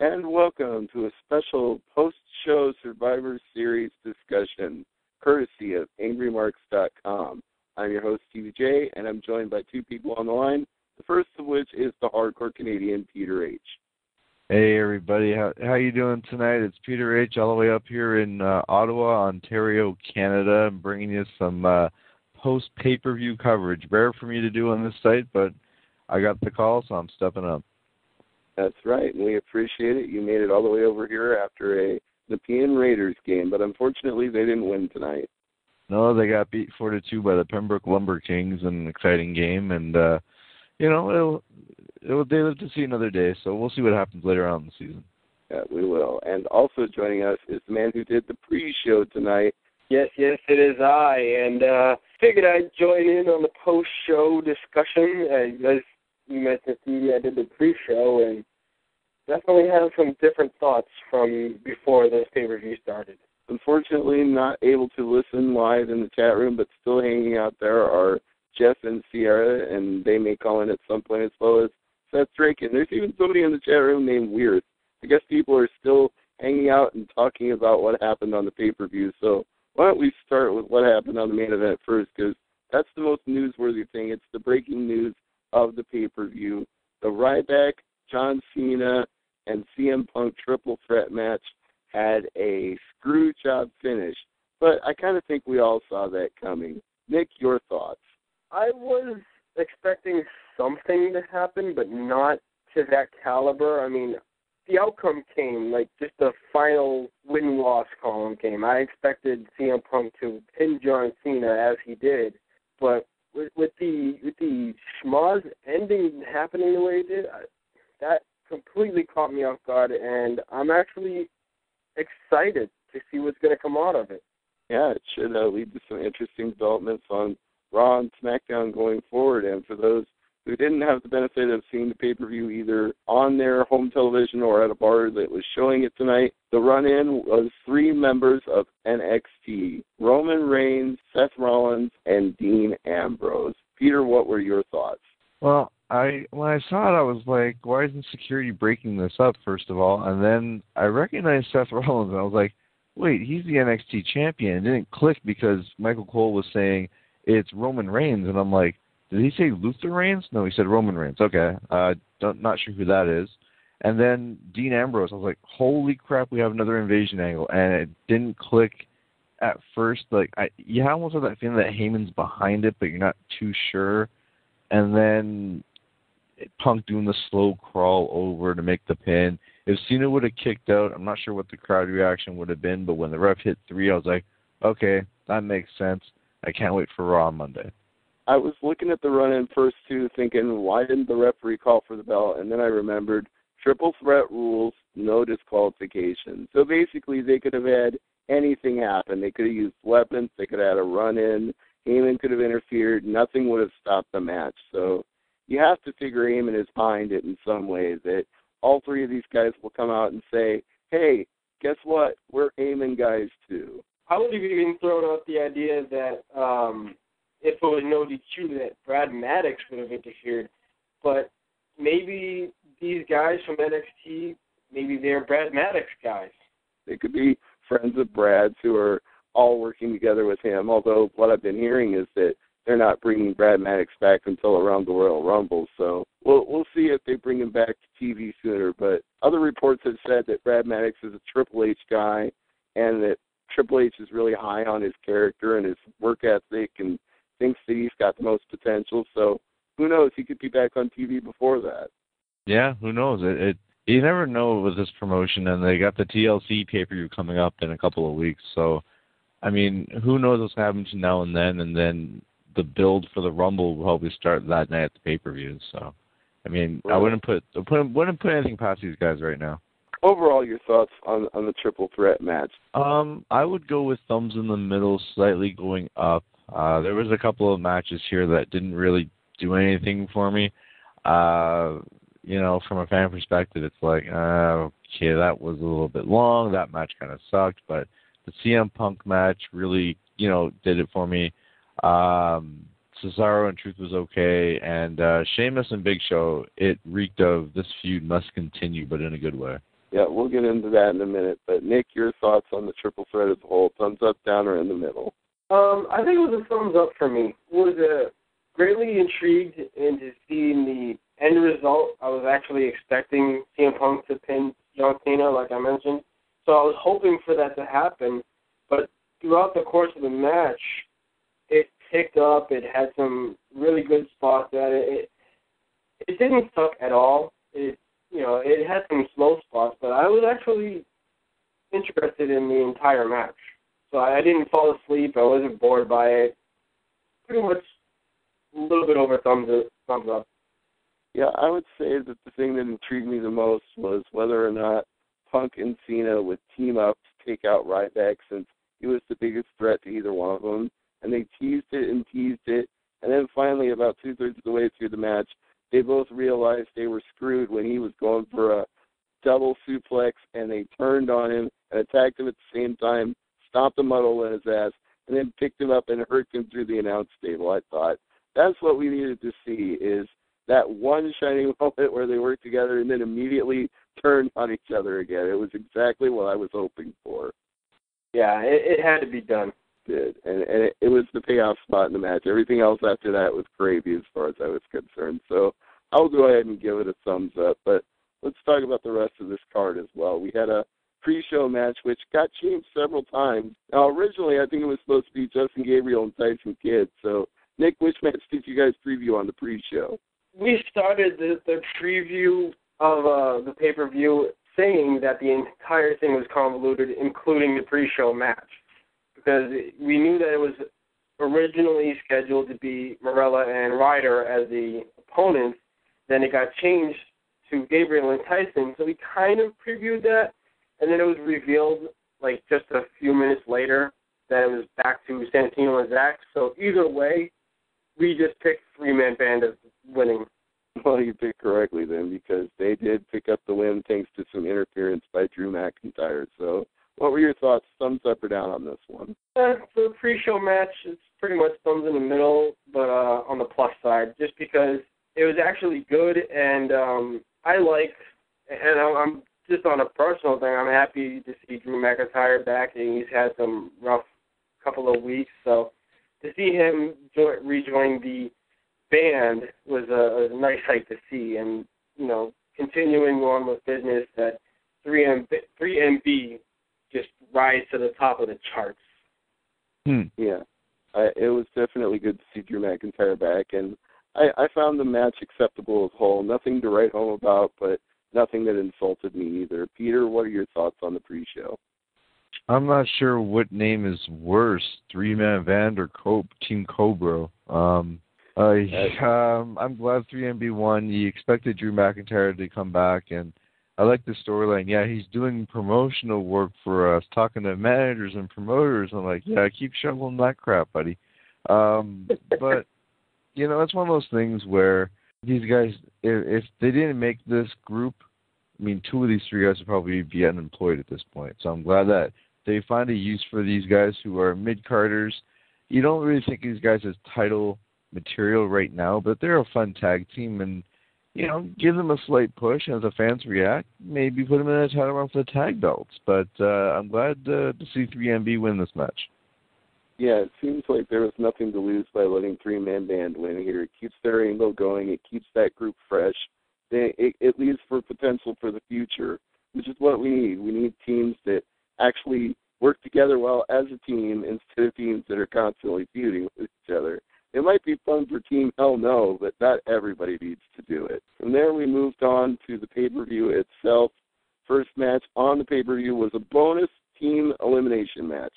and welcome to a special post-show Survivor Series discussion, courtesy of AngryMarks.com. I'm your host, TVJ, and I'm joined by two people on the line, the first of which is the hardcore Canadian, Peter H. Hey, everybody. How you doing tonight? It's Peter H. all the way up here in Ottawa, Ontario, Canada. I'm bringing you some post-pay-per-view coverage. Rare for me to do on this site, but I got the call, so I'm stepping up. That's right, and we appreciate it. You made it all the way over here after a Nepean Raiders game, but unfortunately they didn't win tonight. No, they got beat 4-2 by the Pembroke Lumber Kings in an exciting game, and, they live to see another day, so we'll see what happens later on in the season. Yeah, we will. And also joining us is the man who did the pre-show tonight. Yes, it is I, and figured I'd join in on the post-show discussion. As you mentioned, Stevie, I did the pre-show, and definitely have some different thoughts from before this pay-per-view started. Unfortunately, not able to listen live in the chat room, but still hanging out there are Jeff and Sierra, and they may call in at some point as well as Seth Drake. And there's even somebody in the chat room named Weird. I guess people are still hanging out and talking about what happened on the pay-per-view. So why don't we start with what happened on the main event first, because that's the most newsworthy thing. It's the breaking news of the pay-per-view. The Ryback, John Cena, and CM Punk triple threat match had a screw job finish, but I kind of think we all saw that coming. Nick, your thoughts? I was expecting something to happen, but not to that caliber. I mean, the outcome came, like just the final win-loss column came. I expected CM Punk to pin John Cena as he did, but with the schmoz ending happening the way it did, that completely caught me off guard, and I'm actually excited to see what's going to come out of it. Yeah, it should lead to some interesting developments on Raw and SmackDown going forward. And for those who didn't have the benefit of seeing the pay-per-view either on their home television or at a bar that was showing it tonight, the run-in was three members of NXT, Roman Reigns, Seth Rollins, and Dean Ambrose. Peter, what were your thoughts? Well, when I saw it, I was like, why isn't security breaking this up, first of all? And then I recognized Seth Rollins, and I was like, wait, he's the NXT champion. It didn't click because Michael Cole was saying it's Roman Reigns, and I'm like, did he say Luther Reigns? No, he said Roman Reigns. Okay, not sure who that is. And then Dean Ambrose, I was like, holy crap, we have another invasion angle, and it didn't click at first. Like, you almost have that feeling that Heyman's behind it, but you're not too sure. And then Punk doing the slow crawl over to make the pin. If Cena would have kicked out, I'm not sure what the crowd reaction would have been, but when the ref hit 3, I was like, okay, that makes sense. I can't wait for Raw on Monday. I was looking at the run-in first, too, thinking, why didn't the referee call for the bell? And then I remembered, triple threat rules, no disqualification. So basically, they could have had anything happen. They could have used weapons. They could have had a run-in. Heyman could have interfered. Nothing would have stopped the match. So you have to figure Heyman is behind it in some way, that all three of these guys will come out and say, hey, guess what? We're Heyman guys, too. I would have even thrown out the idea that if it was no DQ, that Brad Maddox would have interfered. But maybe these guys from NXT, maybe they're Brad Maddox guys. They could be friends of Brad's who are all working together with him, although what I've been hearing is that they're not bringing Brad Maddox back until around the Royal Rumble. So we'll see if they bring him back to TV sooner. But other reports have said that Brad Maddox is a Triple H guy and that Triple H is really high on his character and his work ethic and thinks that he's got the most potential. So who knows? He could be back on TV before that. Yeah, who knows? You never know with this promotion, and they got the TLC pay-per-view coming up in a couple of weeks. So, I mean, who knows what's happening between now and then the build for the Rumble will probably start that night at the pay-per-view. So, I mean, right. I wouldn't put anything past these guys right now. Overall, your thoughts on the triple threat match? I would go with thumbs in the middle, slightly going up. There was a couple of matches here that didn't really do anything for me. From a fan perspective, it's like, okay, that was a little bit long. That match kind of sucked, but the CM Punk match really, did it for me. Cesaro and Truth was okay, and Sheamus and Big Show, it reeked of this feud must continue, but in a good way. Yeah, we'll get into that in a minute. But, Nick, your thoughts on the triple threat as a whole? Thumbs up, down, or in the middle? I think it was a thumbs up for me. Was greatly intrigued into seeing the end result. I was actually expecting CM Punk to pin John Cena, like I mentioned. So I was hoping for that to happen. But throughout the course of the match, it picked up. It had some really good spots at it. It didn't suck at all. It had some slow spots, but I was actually interested in the entire match. So I didn't fall asleep. I wasn't bored by it. Pretty much a little bit over thumbs up. Yeah, I would say that the thing that intrigued me the most was whether or not Punk and Cena would team up to take out Ryback, since he was the biggest threat to either one of them. And they teased it, and then finally, about two-thirds of the way through the match, they both realized they were screwed when he was going for a double suplex, and they turned on him and attacked him at the same time, stomped the muddle in his ass, and then picked him up and hurried him through the announce table. I thought that's what we needed to see, is that one shining moment where they worked together and then immediately turned on each other again. It was exactly what I was hoping for. Yeah, it had to be done. Did, and it was the payoff spot in the match. Everything else after that was gravy as far as I was concerned. So I'll go ahead and give it a thumbs up. But let's talk about the rest of this card as well. We had a pre-show match which got changed several times. Now, originally, I think it was supposed to be Justin Gabriel and Tyson Kidd. So, Nick, which match did you guys preview on the pre-show? We started the preview of the pay-per-view saying that the entire thing was convoluted, including the pre-show match, because we knew that it was originally scheduled to be Morella and Ryder as the opponents. Then it got changed to Gabriel and Tyson, so we kind of previewed that, and then it was revealed like just a few minutes later that it was back to Santino and Zach. So either way, we just picked three-man band as winning. Well, you picked correctly then, because they did pick up the win thanks to some interference by Drew McIntyre. So what were your thoughts, thumbs up or down on this one? For the pre-show match, it's pretty much thumbs in the middle, but on the plus side, just because it was actually good, and I'm just on a personal thing, I'm happy to see Drew McIntyre back, and he's had some rough couple of weeks, so to see him rejoin the band was a nice sight to see, and, continuing on with business, that 3MB just rise to the top of the charts. Yeah, it was definitely good to see Drew McIntyre back, and I found the match acceptable as a whole. Nothing to write home about, but nothing that insulted me either. Peter, what are your thoughts on the pre-show? I'm not sure what name is worse, three-man band or Team Cobra. I'm glad 3MB won. You expected Drew McIntyre to come back, and I like the storyline. Yeah, he's doing promotional work for us, talking to managers and promoters. I'm like, yeah, keep shoveling that crap, buddy. But, it's one of those things where these guys, if they didn't make this group, two of these three guys would probably be unemployed at this point. So I'm glad that they find a use for these guys who are mid-carders. You don't really think of these guys as title material right now, but they're a fun tag team, and give them a slight push, and as the fans react, maybe put them in a title run for the tag belts. But I'm glad to see 3MB win this match. Yeah, it seems like there was nothing to lose by letting three-man band win here. It keeps their angle going. It keeps that group fresh. It leaves for potential for the future, which is what we need. We need teams that actually work together well as a team instead of teams that are constantly feuding with each other. It might be fun for Team Hell No, but not everybody needs to do it. From there, we moved on to the pay-per-view itself. First match on the pay-per-view was a bonus team elimination match.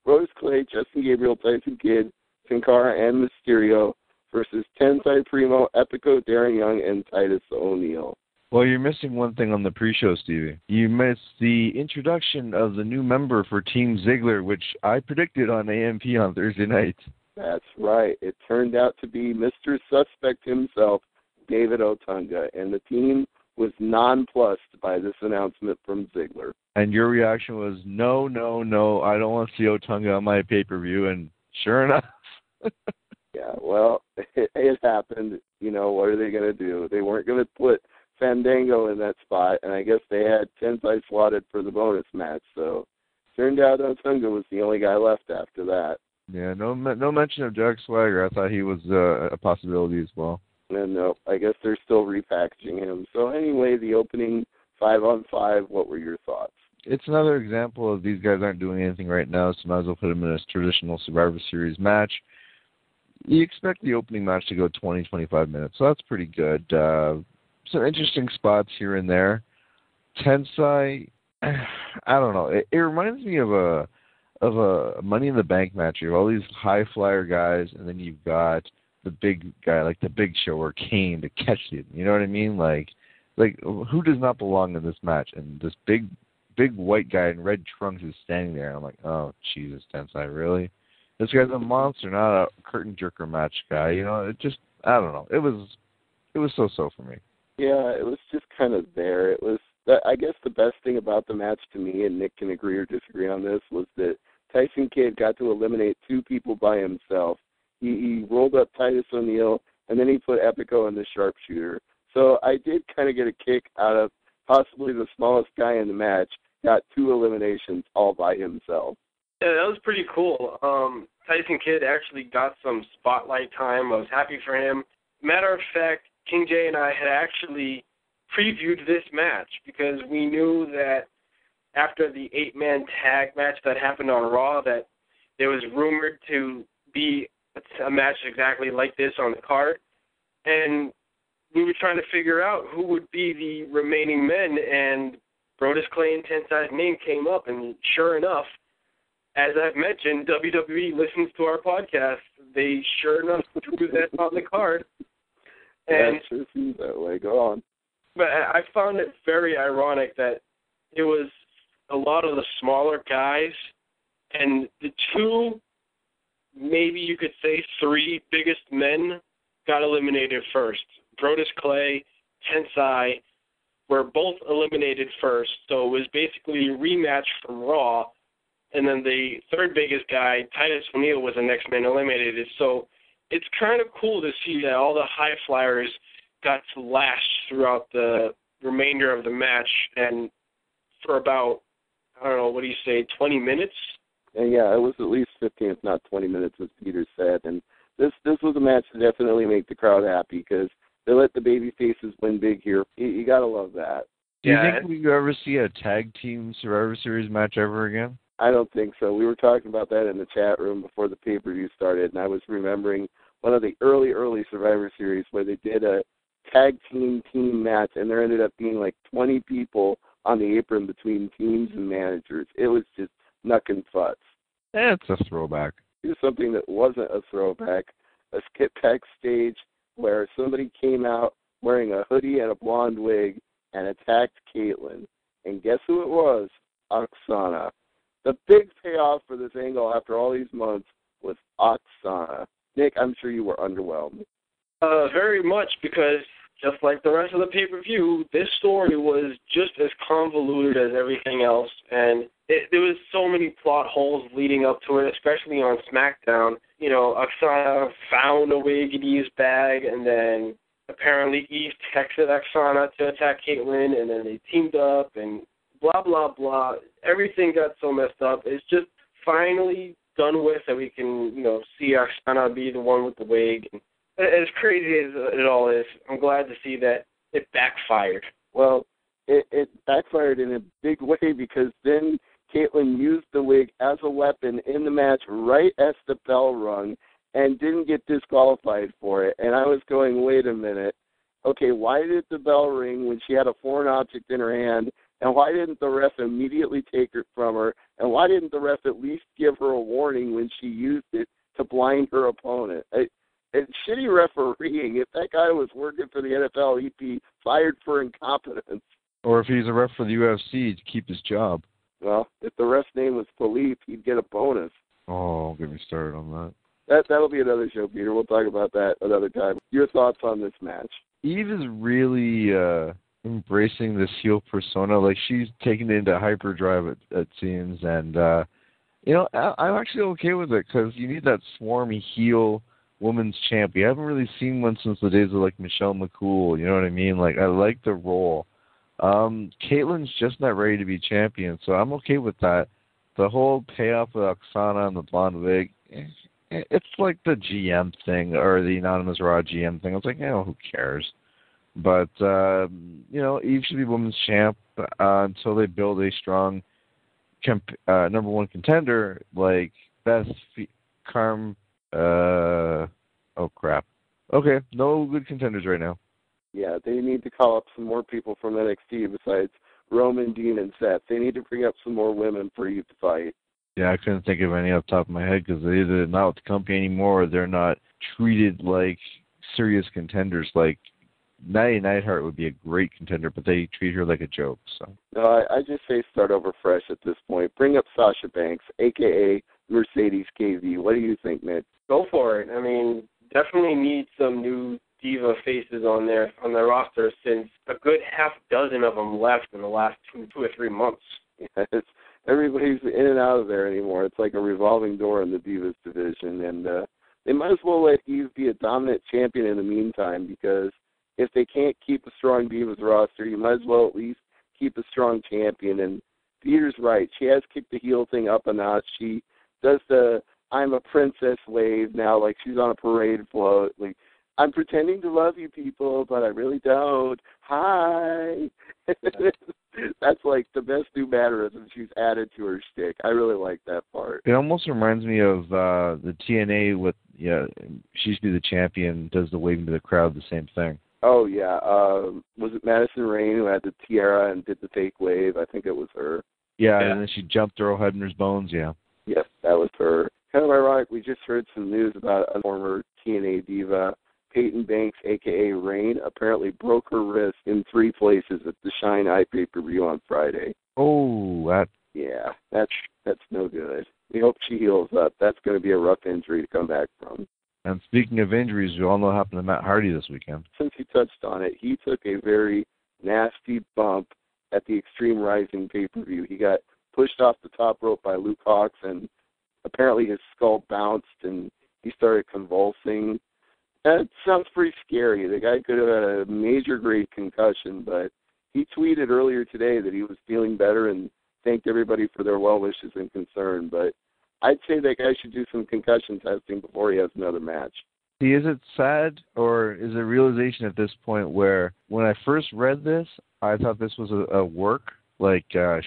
Rose Clay, Justin Gabriel, Tyson Kidd, Sin Cara, and Mysterio versus Tensai Primo, Epico, Darren Young, and Titus O'Neil. Well, you're missing one thing on the pre-show, Stevie. You missed the introduction of the new member for Team Ziggler, which I predicted on AMP on Thursday night. That's right. It turned out to be Mr. Suspect himself, David Otunga, and the team was nonplussed by this announcement from Ziggler. And your reaction was, no, I don't want to see Otunga on my pay-per-view, and sure enough. Yeah, well, it happened. What are they going to do? They weren't going to put Fandango in that spot, and I guess they had Tensai slotted for the bonus match. So turned out Otunga was the only guy left after that. Yeah, no mention of Jack Swagger. I thought he was a possibility as well. And no, I guess they're still repackaging him. So anyway, the opening 5-on-5, what were your thoughts? It's another example of these guys aren't doing anything right now, so might as well put them in a traditional Survivor Series match. You expect the opening match to go 20, 25 minutes, so that's pretty good. Some interesting spots here and there. Tensai, I don't know. It reminds me of a Money in the Bank match. You have all these high flyer guys, and then you've got the big guy, like the Big Show or Kane, to catch it. You know what I mean? Like who does not belong in this match? And this big white guy in red trunks is standing there. I'm like, oh Jesus, Tensai, really? This guy's a monster, not a curtain jerker match guy. You know, it just, I don't know. It was so for me. Yeah, it was just kind of there. It was, I guess the best thing about the match to me, and Nick can agree or disagree on this, was that Tyson Kidd got to eliminate 2 people by himself. He rolled up Titus O'Neil, and then he put Epico in the sharpshooter. So I did kind of get a kick out of possibly the smallest guy in the match got 2 eliminations all by himself. Yeah, that was pretty cool. Tyson Kidd actually got some spotlight time. I was happy for him. Matter of fact, King J and I had actually previewed this match because we knew that after the 8-man tag match that happened on Raw that there was rumored to be a match exactly like this on the card. And we were trying to figure out who would be the remaining men, and Brodus Clay and Tensai's name came up, and sure enough, as I've mentioned, WWE listens to our podcast. They sure enough threw that on the card. And it sure seems that way. Go on. But I found it very ironic that it was a lot of the smaller guys, and the 2, maybe you could say 3 biggest men got eliminated first. Brodus Clay, Tensai were both eliminated first, so it was basically a rematch from Raw. And then the 3rd biggest guy, Titus O'Neil, was the next man eliminated. So it's kind of cool to see that all the high flyers got slashed throughout the remainder of the match, and for about, I don't know, what do you say, 20 minutes? And yeah, it was at least 15, if not 20 minutes, as Peter said. And this was a match to definitely make the crowd happy because they let the baby faces win big here. You got to love that. Do you think we could ever see a tag team Survivor Series match ever again? I don't think so. We were talking about that in the chat room before the pay-per-view started, and I was remembering one of the early Survivor Series where they did a tag team match, and there ended up being like 20 people on the apron between teams and managers. It was just knuck and futz. It's a throwback. Here's something that wasn't a throwback, a skip backstage where somebody came out wearing a hoodie and a blonde wig and attacked Caitlyn. And guess who it was? Oksana. The big payoff for this angle after all these months was Oksana. Nick, I'm sure you were underwhelmed. Very much, because just like the rest of the pay-per-view, this story was just as convoluted as everything else, and there was so many plot holes leading up to it, especially on SmackDown. You know, Oksana found a wig in Eve's bag, and then apparently Eve texted Oksana to attack Caitlyn, and then they teamed up, and blah, blah, blah. Everything got so messed up. It's just finally done with, that we can, see Oksana be the one with the wig. And as crazy as it all is, I'm glad to see that it backfired. Well, it backfired in a big way because then Caitlyn used the wig as a weapon in the match right as the bell rung and didn't get disqualified for it. And I was going, wait a minute. Okay, why did the bell ring when she had a foreign object in her hand? And why didn't the ref immediately take it from her? And why didn't the ref at least give her a warning when she used it to blind her opponent? It's shitty refereeing. If that guy was working for the NFL, he'd be fired for incompetence. Or if he's a ref for the UFC, to keep his job. Well, if the ref's name was Philippe, he'd get a bonus. Oh, get me started on that. That'll be another show, Peter. We'll talk about that another time. Your thoughts on this match? Eve is really embracing this heel persona. Like, she's taking it into hyperdrive, it seems. And, I'm actually okay with it because you need that swarmy heel women's champ. We haven't really seen one since the days of, like, Michelle McCool. You know what I mean? Like, I like the role. Caitlyn's just not ready to be champion, so I'm okay with that. The whole payoff of Oksana and the blonde wig, it's like the GM thing, or the Anonymous Raw GM thing. I was like, who cares? But, Eve should be women's champ until they build a strong number one contender like Beth oh, crap. Okay, no good contenders right now. Yeah, they need to call up some more people from NXT besides Roman, Dean, and Seth. They need to bring up some more women for you to fight. Yeah, I couldn't think of any off the top of my head because they're either not with the company anymore or they're not treated like serious contenders. Like, Natty Neidhart would be a great contender, but they treat her like a joke. So No, I just say start over fresh at this point. Bring up Sasha Banks, a.k.a. Mercedes KV. What do you think, Mitch? Go for it. I mean, definitely need some new Diva faces on the roster since a good half dozen of them left in the last two or 3 months. Yes, everybody's in and out of there anymore. It's like a revolving door in the Divas division, and they might as well let Eve be a dominant champion in the meantime, because if they can't keep a strong Divas roster, you might as well at least keep a strong champion. And Peter's right. She has kicked the heel thing up a notch. She does the I'm a princess wave now, like she's on a parade float. Like, I'm pretending to love you people, but I really don't. Hi. That's like the best new mannerism she's added to her shtick. I really like that part. It almost reminds me of the TNA with, she used to be the champion, does the waving to the crowd, the same thing. Oh, yeah. Was it Madison Rayne who had the tiara and did the fake wave? I think it was her. Yeah, and then she jumped Earl Hebner's bones, yeah. Yes, that was her. Kind of ironic, we just heard some news about a former TNA diva, Peyton Banks, a.k.a. Rain, apparently broke her wrist in 3 places at the Shine Eye pay-per-view on Friday. Oh, that... Yeah, that's no good. We hope she heals up. That's going to be a rough injury to come back from. And speaking of injuries, we all know what happened to Matt Hardy this weekend. Since he touched on it, he took a very nasty bump at the Extreme Rising pay-per-view. He got pushed off the top rope by Luke Hawx, and apparently his skull bounced, and he started convulsing. That sounds pretty scary. The guy could have had a major grade concussion, but he tweeted earlier today that he was feeling better and thanked everybody for their well wishes and concern. But I'd say that guy should do some concussion testing before he has another match. See, is it sad, or is it a realization at this point where when I first read this, I thought this was a work, like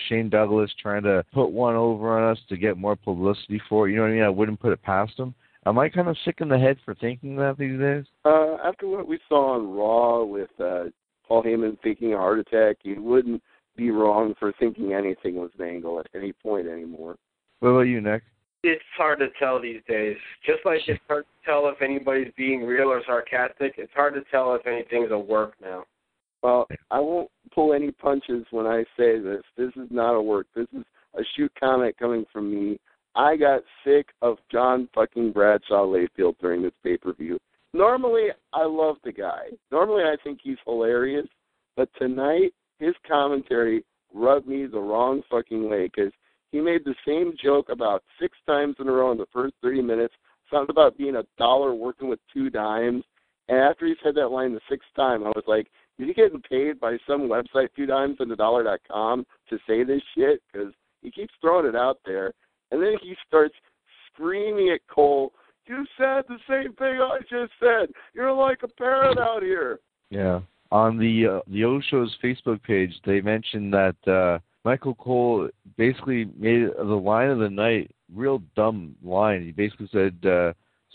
Shane Douglas trying to put one over on us to get more publicity for it? You know what I mean? I wouldn't put it past him. Am I kind of sick in the head for thinking that these days? After what we saw on Raw with Paul Heyman faking a heart attack, you wouldn't be wrong for thinking anything was an angle at any point anymore. What about you, Nick? It's hard to tell these days. Just like it's hard to tell if anybody's being real or sarcastic, it's hard to tell if anything's a work now. Well, I won't pull any punches when I say this. This is not a work. This is a shoot comment coming from me. I got sick of John fucking Bradshaw Layfield during this pay-per-view. Normally, I love the guy. Normally, I think he's hilarious. But tonight, his commentary rubbed me the wrong fucking way, because he made the same joke about 6 times in a row in the first 30 minutes, something about being $1 working with 2 dimes. And after he said that line the 6th time, I was like, is he getting paid by some website, 2dimes and $1.com, to say this shit? Because he keeps throwing it out there. And then he starts screaming at Cole, you said the same thing I just said. You're like a parrot out here. Yeah. On the O-Show's Facebook page, they mentioned that Michael Cole basically made the line of the night real dumb line. He basically said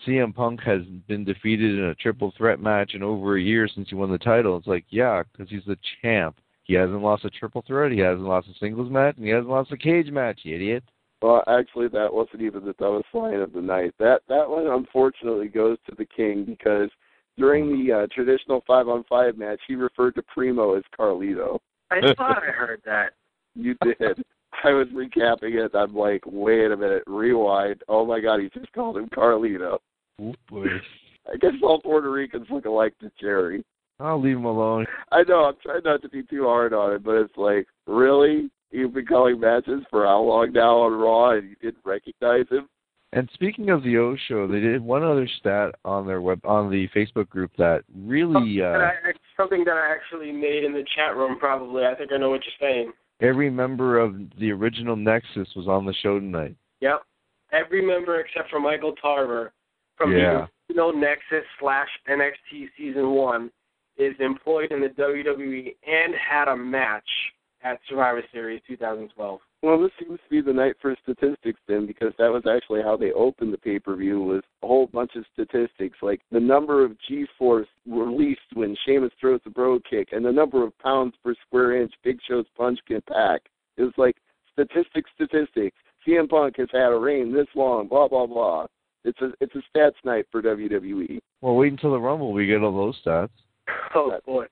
CM Punk has been defeated in a triple threat match in over a year since he won the title. It's like, yeah, because he's the champ. He hasn't lost a triple threat, he hasn't lost a singles match, and he hasn't lost a cage match, you idiot. Well, actually, that wasn't even the dumbest line of the night. That one, unfortunately, goes to the King, because during the traditional 5-on-5 match, he referred to Primo as Carlito. I thought I heard that. You did. I was recapping it. I'm like, wait a minute, rewind. Oh, my God, he just called him Carlito. Oh, boy. I guess all Puerto Ricans look alike to Jerry. I'll leave him alone. I know, I'm trying not to be too hard on it, but it's like, really? You've been calling matches for how long now on Raw and you didn't recognize him? And speaking of the O Show, they did one other stat on their on the Facebook group that really something that I actually made in the chat room. Probably, I think I know what you're saying. Every member of the original Nexus was on the show tonight. Yep, every member except for Michael Tarver from the original Nexus / NXT Season 1 is employed in the WWE and had a match at Survivor Series 2012. Well, this seems to be the night for statistics then, because that was actually how they opened the pay-per-view, was a whole bunch of statistics, like the number of G-force released when Sheamus throws the bro kick, and the number of pounds per square inch Big Show's punch can pack. It was like statistics. CM Punk has had a reign this long, blah, blah, blah. It's a stats night for WWE. Well, wait until the Rumble. We get all those stats. Oh, boy.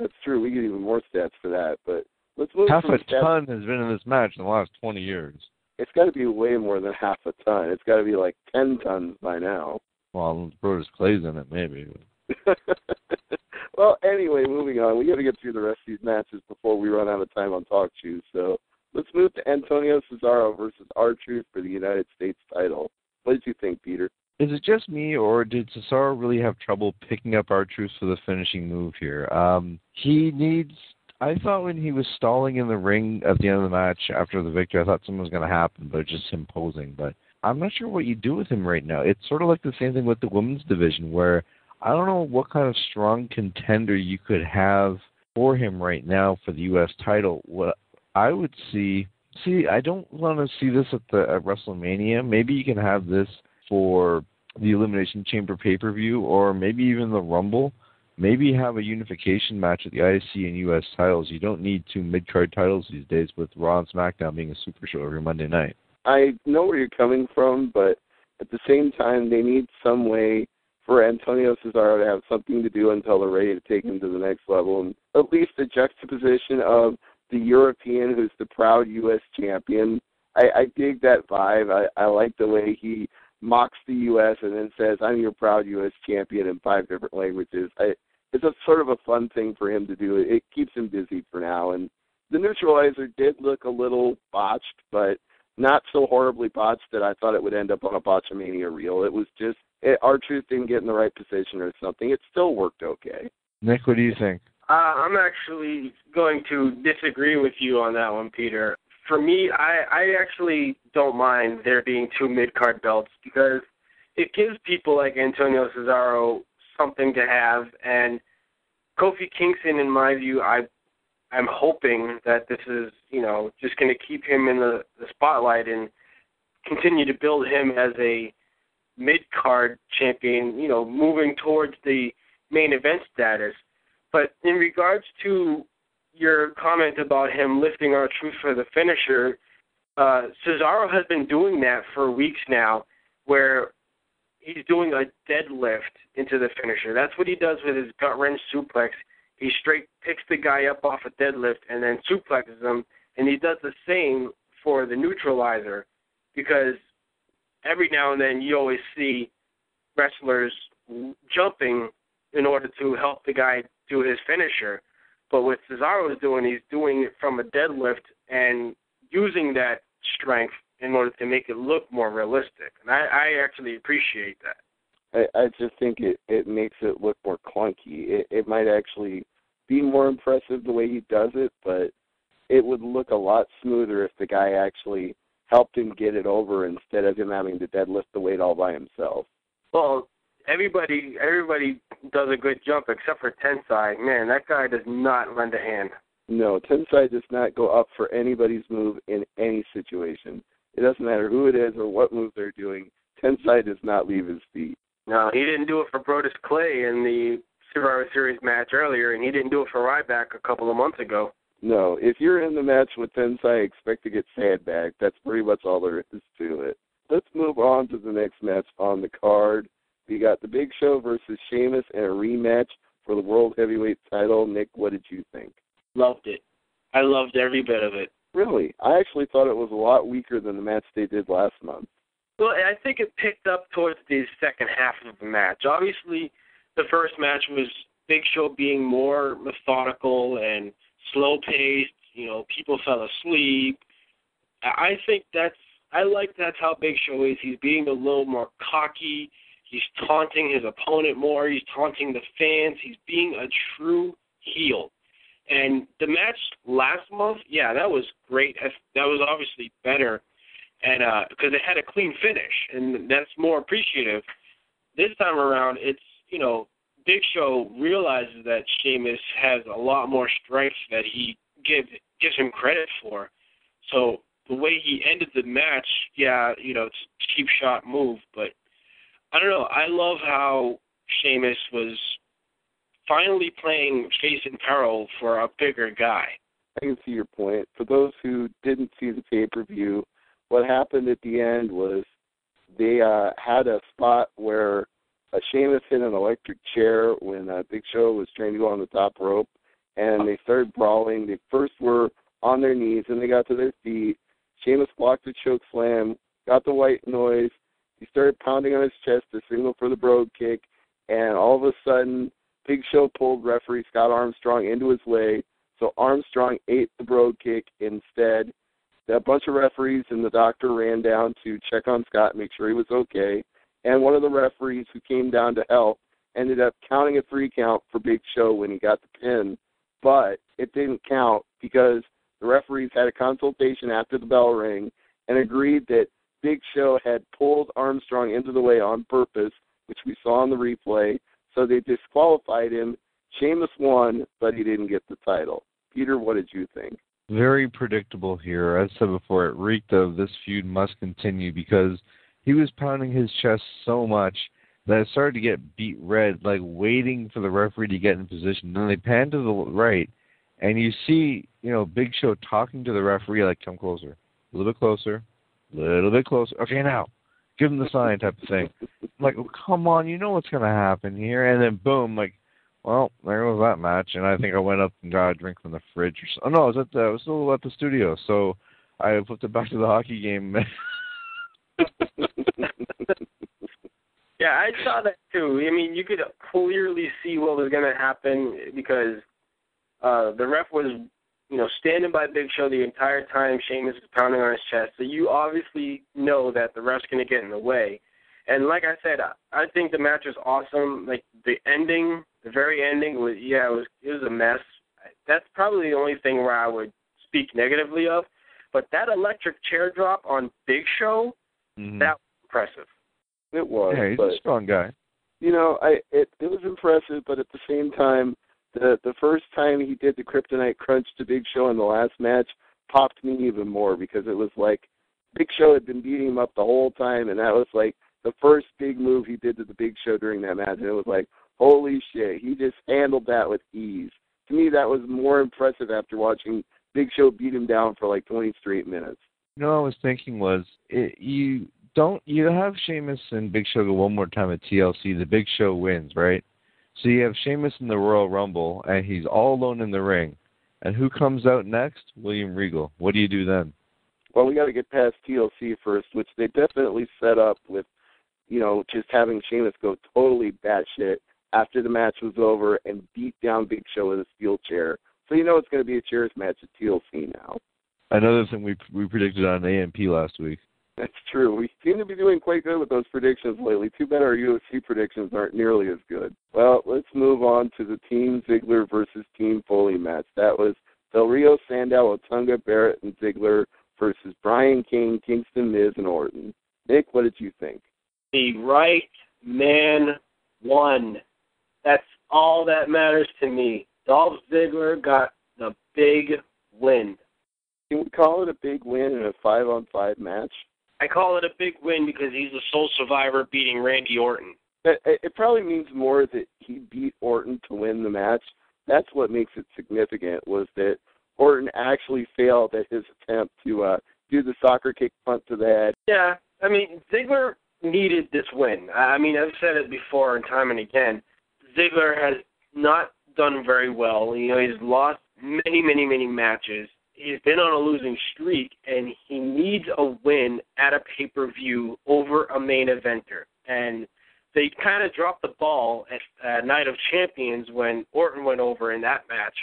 That's true. We get even more stats for that, but let's move half from a ton has been in this match in the last 20 years. It's got to be way more than half a ton. It's got to be like 10 tons by now. Well, Brodus Clay's in it, maybe. Well, anyway, moving on. We got to get through the rest of these matches before we run out of time on Talk Shoes. So let's move to Antonio Cesaro versus R-Truth for the United States title. What did you think, Peter? Is it just me, or did Cesaro really have trouble picking up R-Truth for the finishing move here? I thought when he was stalling in the ring at the end of the match after the victory, I thought something was going to happen, but it's just him posing. But I'm not sure what you do with him right now. It's sort of like the same thing with the women's division, where I don't know what kind of strong contender you could have for him right now for the U.S. title. What I would see, I don't want to see this at WrestleMania. Maybe you can have this for the Elimination Chamber pay-per-view, or maybe even the Rumble. Maybe have a unification match at the IC and U.S. titles. You don't need 2 mid-card titles these days, with Raw and SmackDown being a super show every Monday night. I know where you're coming from, but at the same time, they need some way for Antonio Cesaro to have something to do until they're ready to take him to the next level. And at least the juxtaposition of the European who's the proud U.S. champion, I dig that vibe. I like the way he mocks the U.S. and then says, I'm your proud U.S. champion in 5 different languages. It's a sort of a fun thing for him to do. It keeps him busy for now. And the neutralizer did look a little botched, but not so horribly botched that I thought it would end up on a Botchamania reel. It was just R-Truth didn't get in the right position or something. It still worked okay. Nick, what do you think? I'm actually going to disagree with you on that one, Peter. For me, I actually don't mind there being 2 mid-card belts, because it gives people like Antonio Cesaro something to have. And Kofi Kingston, in my view, I'm hoping that this is, just going to keep him in the spotlight and continue to build him as a mid-card champion, moving towards the main event status. But in regards to your comment about him lifting R-Truth for the finisher, Cesaro has been doing that for weeks now, where he's doing a deadlift into the finisher. That's what he does with his gut-wrench suplex. He straight picks the guy up off a deadlift and then suplexes him, and he does the same for the neutralizer, because every now and then you always see wrestlers jumping in order to help the guy do his finisher. But what Cesaro is doing, he's doing it from a deadlift and using that strength in order to make it look more realistic. And I actually appreciate that. I just think it makes it look more clunky. It might actually be more impressive the way he does it, but it would look a lot smoother if the guy actually helped him get it over instead of him having to deadlift the weight all by himself. Well, everybody does a good jump except for Tensai. Man, that guy does not lend a hand. No, Tensai does not go up for anybody's move in any situation. It doesn't matter who it is or what move they're doing. Tensai does not leave his feet. No, he didn't do it for Brodus Clay in the Survivor Series match earlier, and he didn't do it for Ryback a couple of months ago. No, if you're in the match with Tensai, expect to get sandbagged. That's pretty much all there is to it. Let's move on to the next match on the card. We got the Big Show versus Sheamus in a rematch for the World Heavyweight title. Nick, what did you think? Loved it. I loved every bit of it. Really? I actually thought it was a lot weaker than the match they did last month. Well, I think it picked up towards the second half of the match. Obviously, the first match was Big Show being more methodical and slow-paced. People fell asleep. I think that's I like that's how Big Show is. He's being a little more cocky. He's taunting his opponent more. He's taunting the fans. He's being a true heel. And the match last month, yeah, that was great. That was obviously better, and because it had a clean finish, and that's more appreciative. This time around, it's, Big Show realizes that Sheamus has a lot more strength that he gives him credit for. So the way he ended the match, yeah, it's a cheap shot move, but I don't know. I love how Sheamus was finally playing face in peril for a bigger guy. I can see your point. For those who didn't see the pay-per-view, what happened at the end was they had a spot where Sheamus hit an electric chair when Big Show was trying to go on the top rope, and they started brawling. They first were on their knees, and they got to their feet. Sheamus blocked the choke slam, got the white noise. He started pounding on his chest to signal for the Brogue Kick, and all of a sudden, Big Show pulled referee Scott Armstrong into his way, so Armstrong ate the Brogue Kick instead. A bunch of referees and the doctor ran down to check on Scott, make sure he was okay, and one of the referees who came down to help ended up counting a 3 count for Big Show when he got the pin, but it didn't count because the referees had a consultation after the bell rang and agreed that Big Show had pulled Armstrong into the way on purpose, which we saw on the replay, so they disqualified him. Sheamus won, but he didn't get the title. Peter, what did you think? Very predictable here. As I said before, it reeked of this feud must continue because he was pounding his chest so much that it started to get beet red, like waiting for the referee to get in position. Then they pan to the right, and you see, Big Show talking to the referee like, come closer, a little bit closer, a little bit closer. Okay, now, give him the sign type of thing. I'm like, oh, come on, you know what's going to happen here. And then, boom, like, well, there was that match. And I think I went up and got a drink from the fridge. I was still at the studio. So I flipped it back to the hockey game. Yeah, I saw that too. I mean, you could clearly see what was going to happen because the ref was, standing by Big Show the entire time Sheamus was pounding on his chest. So you obviously know that the ref's going to get in the way. And like I said, I think the match was awesome. Like the ending, the very ending was, it was a mess. That's probably the only thing where I would speak negatively of. But that electric chair drop on Big Show, that was impressive. It was. Yeah, he's a strong guy. It was impressive, but at the same time, the first time he did the Kryptonite Crunch to Big Show in the last match popped me even more because it was like Big Show had been beating him up the whole time, and that was like the first big move he did to the Big Show during that match, and it was like, holy shit, he just handled that with ease. To me, that was more impressive after watching Big Show beat him down for like 20 straight minutes. What I was thinking was, you have Sheamus and Big Show go one more time at TLC, the Big Show wins, right? So you have Sheamus in the Royal Rumble, and he's all alone in the ring. And who comes out next? William Regal. What do you do then? Well, we got to get past TLC first, which they definitely set up with, just having Sheamus go totally batshit after the match was over and beat down Big Show with a steel chair. So it's going to be a chairs match at TLC now. Another thing we predicted on AMP last week. That's true. We seem to be doing quite good with those predictions lately. Too bad our UFC predictions aren't nearly as good. Well, let's move on to the Team Ziggler versus Team Foley match. That was Del Rio, Sandow, Otunga, Barrett, and Ziggler versus Brian King, Kingston, Miz, and Orton. Nick, what did you think? The right man won. That's all that matters to me. Dolph Ziggler got the big win. Can we call it a big win in a 5-on-5 match? I call it a big win because he's the sole survivor beating Randy Orton. It probably means more that he beat Orton to win the match. That's what makes it significant, was that Orton actually failed at his attempt to do the soccer kick punt to the head. Yeah, I mean, Ziggler needed this win. I mean, I've said it before and time and again. Ziggler has not done very well. He's lost many, many, many matches. He's been on a losing streak, and he needs a win at a pay-per-view over a main eventer. And they kind of dropped the ball at Night of Champions when Orton went over in that match.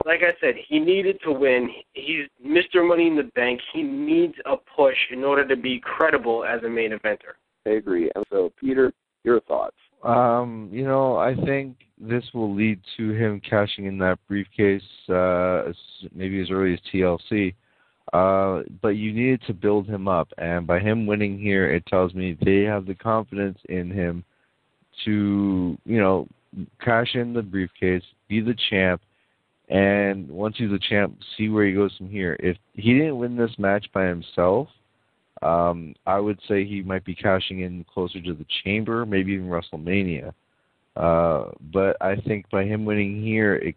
Like I said, he needed to win. He's Mr. Money in the Bank. He needs a push in order to be credible as a main eventer. I agree. And so, Peter, your thoughts? I think this will lead to him cashing in that briefcase maybe as early as TLC. But you needed to build him up. And by him winning here, it tells me they have the confidence in him to, cash in the briefcase, be the champ, and once he's the champ, see where he goes from here. If he didn't win this match by himself, I would say he might be cashing in closer to the Chamber, maybe even WrestleMania. But I think by him winning here, it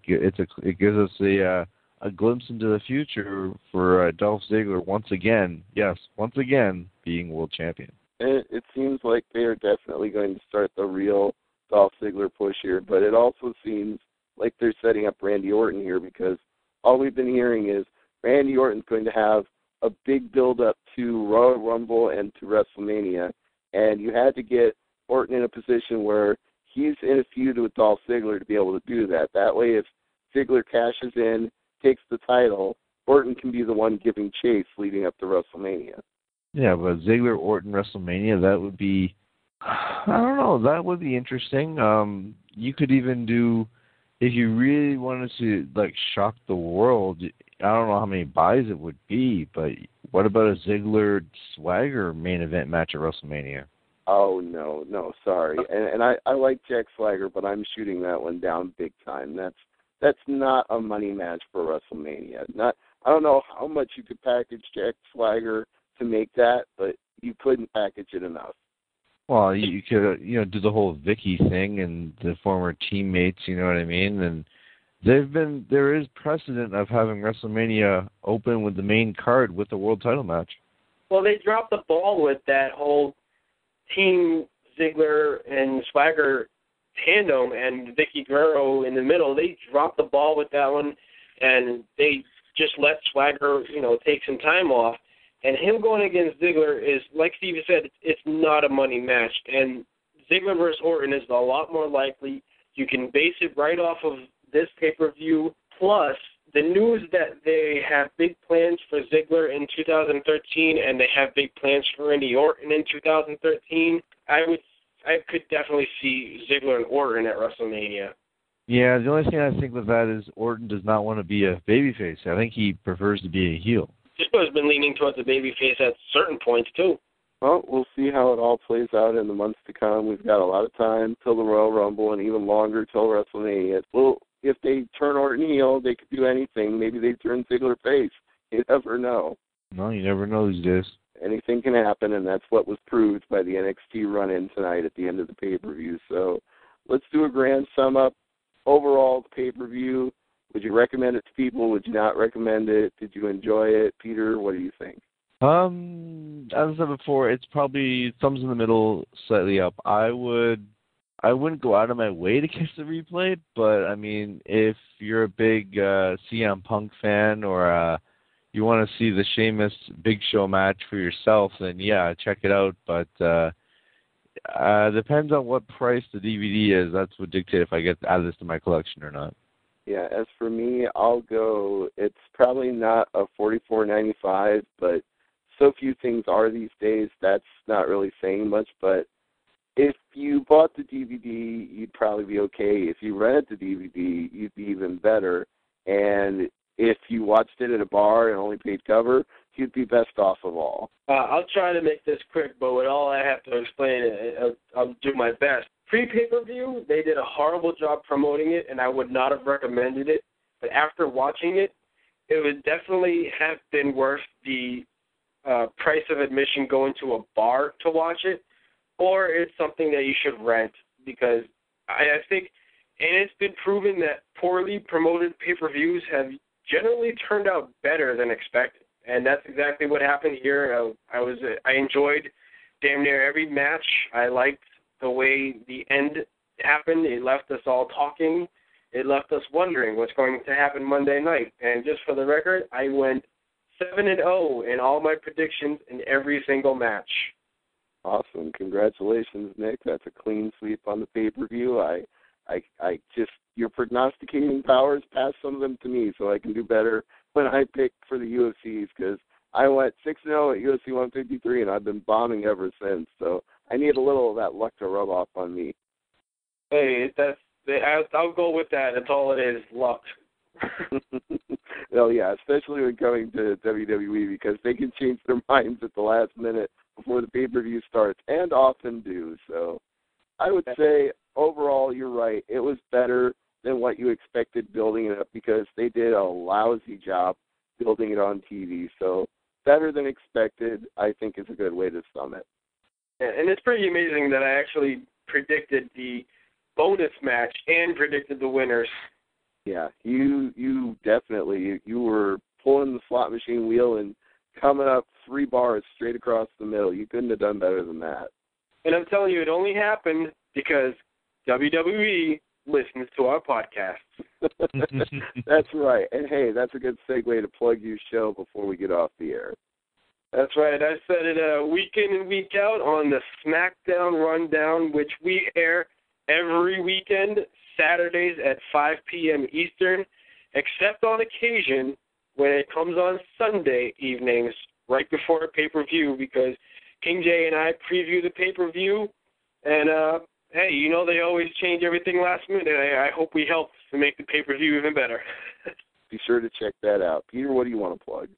gives us a glimpse into the future for Dolph Ziggler once again being world champion. It seems like they are definitely going to start the real Dolph Ziggler push here, but it also seems like they're setting up Randy Orton here, because all we've been hearing is Randy Orton's going to have a big build-up to Royal Rumble and to WrestleMania, and you had to get Orton in a position where he's in a feud with Dolph Ziggler to be able to do that. That way, if Ziggler cashes in, takes the title, Orton can be the one giving chase leading up to WrestleMania. Yeah, but Ziggler, Orton, WrestleMania, that would be, I don't know, that would be interesting. You could even do, if you really wanted to, shock the world, I don't know how many buys it would be, but what about a Ziggler-Swagger main event match at WrestleMania? Oh, no, sorry. And I like Jack Swagger, but I'm shooting that one down big time. That's not a money match for WrestleMania. I don't know how much you could package Jack Swagger to make that, but you couldn't package it enough. Well, you could, do the whole Vicky thing and the former teammates, you know what I mean? And there is precedent of having WrestleMania open with the main card with the world title match. Well, they dropped the ball with that whole Team Ziggler and Swagger tandem and Vicky Guerrero in the middle. They dropped the ball with that one, and they just let Swagger, take some time off. And him going against Ziggler is, like Steve said, it's not a money match. And Ziggler versus Orton is a lot more likely. You can base it right off of this pay-per-view. Plus, the news that they have big plans for Ziggler in 2013 and they have big plans for Randy Orton in 2013, I could definitely see Ziggler and Orton at WrestleMania. Yeah, the only thing I think with that is Orton does not want to be a babyface. I think he prefers to be a heel. Ziggler's been leaning towards a babyface at certain points, too. Well, we'll see how it all plays out in the months to come. We've got a lot of time till the Royal Rumble and even longer till WrestleMania. Well, if they turn Orton heel, they could do anything. Maybe they turn Ziggler face. You never know. No, you never know these days. Anything can happen, and that's what was proved by the NXT run-in tonight at the end of the pay-per-view. So let's do a grand sum-up. Overall, the pay-per-view, would you recommend it to people? Would you not recommend it? Did you enjoy it? Peter, what do you think? As I said before, it's probably thumbs in the middle, slightly up. I wouldn't go out of my way to catch the replay, but, I mean, if you're a big CM Punk fan or you want to see the Sheamus Big Show match for yourself, then, yeah, check it out. But depends on what price the DVD is. That's what dictates if I get to add this to my collection or not. Yeah, as for me, I'll go, it's probably not a $44.95, but so few things are these days, that's not really saying much. But if you bought the DVD, you'd probably be okay. If you rented the DVD, you'd be even better. And if you watched it at a bar and only paid cover, you'd be best off of all. I'll try to make this quick, but with all I have to explain, I'll do my best. Pre-pay-per-view, they did a horrible job promoting it, and I would not have recommended it. But after watching it, it would definitely have been worth the price of admission going to a bar to watch it, or it's something that you should rent, because I think, and it's been proven that poorly promoted pay-per-views have generally turned out better than expected, and that's exactly what happened here. I enjoyed damn near every match. I liked the way the end happened. It left us all talking. It left us wondering what's going to happen Monday night. And just for the record, I went 7-0 in all my predictions in every single match. Awesome. Congratulations, Nick. That's a clean sweep on the pay-per-view. I just your prognosticating powers, pass some of them to me so I can do better when I pick for the UFCs, because I went 6-0 at UFC 153, and I've been bombing ever since. So I need a little of that luck to rub off on me. Hey, I'll go with that. That's all it is, luck. Well, yeah, especially when coming to WWE, because they can change their minds at the last minute before the pay-per-view starts, and often do. So I would say, overall, you're right. It was better than what you expected building it up, because they did a lousy job building it on TV. So better than expected, I think, is a good way to sum it. And it's pretty amazing that I actually predicted the bonus match and predicted the winners. Yeah, you definitely, you were pulling the slot machine wheel and coming up 3 bars straight across the middle. You couldn't have done better than that. And I'm telling you, it only happened because WWE listens to our podcasts. That's right. And, hey, that's a good segue to plug your show before we get off the air. That's right. I said it week in and week out on the SmackDown Rundown, which we air every weekend, Saturdays at 5 p.m. Eastern, except on occasion when it comes on Sunday evenings right before a pay-per-view, because King J and I preview the pay-per-view, and, hey, you know they always change everything last minute. I hope we help to make the pay-per-view even better. Be sure to check that out. Peter, what do you want to plug?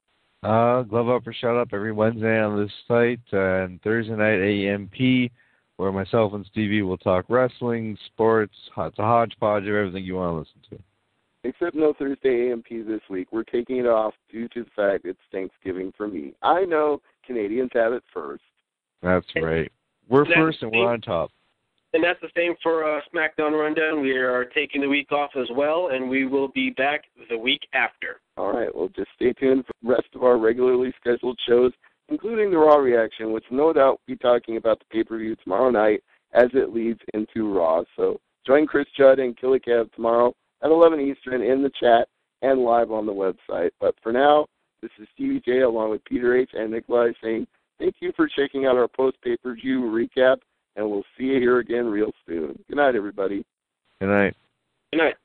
Glove Up or Shut Up every Wednesday on this site, and Thursday night AMP, where myself and Stevie will talk wrestling, sports. It's a hodgepodge of everything you want to listen to. Except no Thursday AMP this week. We're taking it off due to the fact it's Thanksgiving for me. I know Canadians have it first. That's right. We're first and we're on top. And that's the same for SmackDown Rundown. We are taking the week off as well, and we will be back the week after. All right, well, just stay tuned for the rest of our regularly scheduled shows, including the Raw reaction, which no doubt will be talking about the pay-per-view tomorrow night as it leads into Raw. So join Chris Judd and Killicab tomorrow at 11 Eastern in the chat and live on the website. But for now, this is Stevie J along with Peter H. and Nikolai saying thank you for checking out our post-pay-per-view recap, and we'll see you here again real soon. Good night, everybody. Good night. Good night.